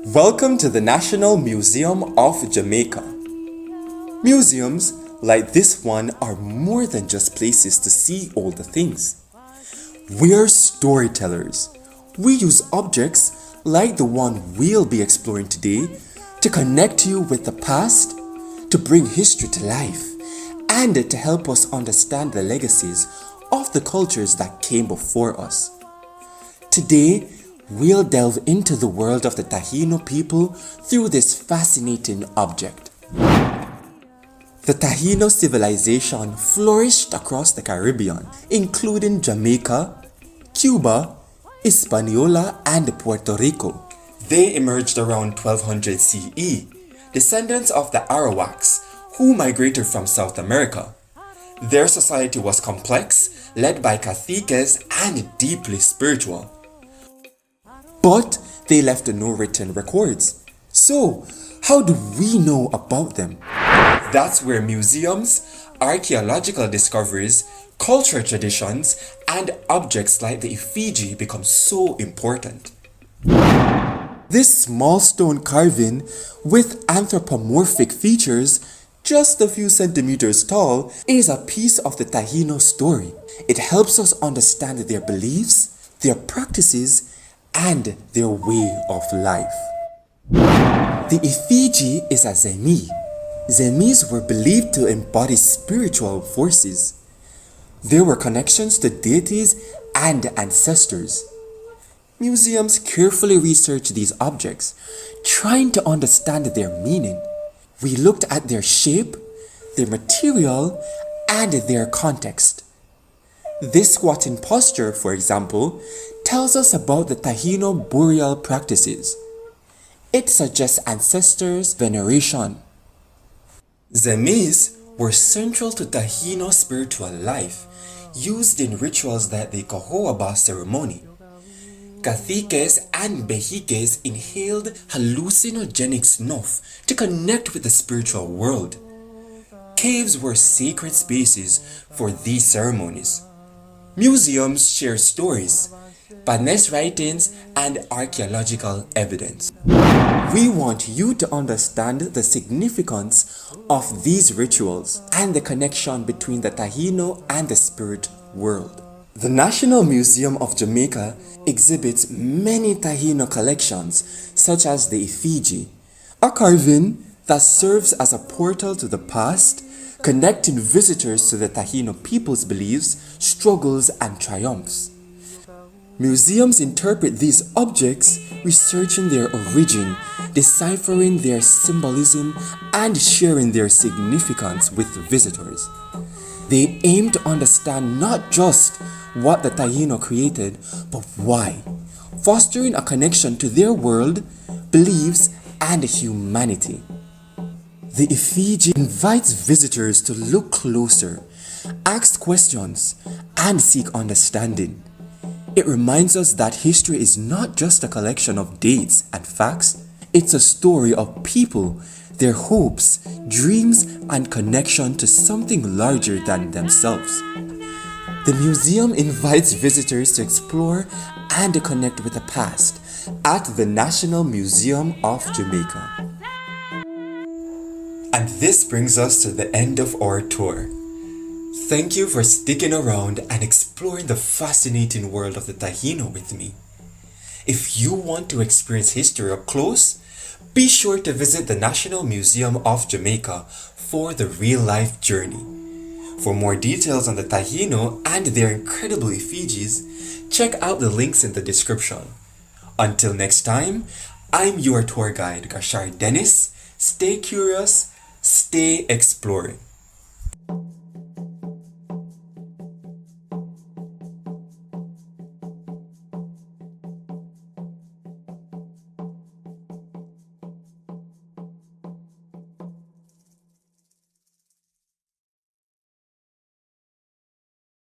Welcome to the National Museum of Jamaica. Museums like this one are more than just places to see older things. We're storytellers. We use objects like the one we'll be exploring today to connect you with the past, to bring history to life, and to help us understand the legacies of the cultures that came before us. Today, we'll delve into the world of the Taino people through this fascinating object. The Taino civilization flourished across the Caribbean, including Jamaica, Cuba, Hispaniola, and Puerto Rico. They emerged around 1200 CE, descendants of the Arawaks, who migrated from South America. Their society was complex, led by caciques, and deeply spiritual. But they left no written records. So, how do we know about them? That's where museums, archaeological discoveries, cultural traditions, and objects like the effigy become so important. This small stone carving with anthropomorphic features, just a few centimeters tall, is a piece of the Taino story. It helps us understand their beliefs, their practices, and their way of life. The effigy is a zemí. Zemís were believed to embody spiritual forces. There were connections to deities and ancestors. Museums carefully researched these objects, trying to understand their meaning. We looked at their shape, their material, and their context. This squatting posture, for example, tells us about the Taino burial practices. It suggests ancestors' veneration. Zemís were central to Taino spiritual life, used in rituals like the cohoba ceremony. Caciques and behiques inhaled hallucinogenic snuff to connect with the spiritual world. Caves were sacred spaces for these ceremonies. Museums share stories, Spanish writings, and archaeological evidence. We want you to understand the significance of these rituals and the connection between the Taino and the spirit world. The National Museum of Jamaica exhibits many Taino collections, such as the effigy, a carving that serves as a portal to the past, connecting visitors to the Taino people's beliefs, struggles, and triumphs. Museums interpret these objects, researching their origin, deciphering their symbolism, and sharing their significance with visitors. They aim to understand not just what the Taino created, but why, fostering a connection to their world, beliefs, and humanity. The effigy invites visitors to look closer, ask questions, and seek understanding. It reminds us that history is not just a collection of dates and facts, it's a story of people, their hopes, dreams, and connection to something larger than themselves. The museum invites visitors to explore and to connect with the past at the National Museum of Jamaica. And this brings us to the end of our tour. Thank you for sticking around and exploring the fascinating world of the Taino with me. If you want to experience history up close, be sure to visit the National Museum of Jamaica for the real-life journey. For more details on the Taino and their incredible effigies, check out the links in the description. Until next time, I'm your tour guide, Gashar Dennis. Stay curious, stay exploring.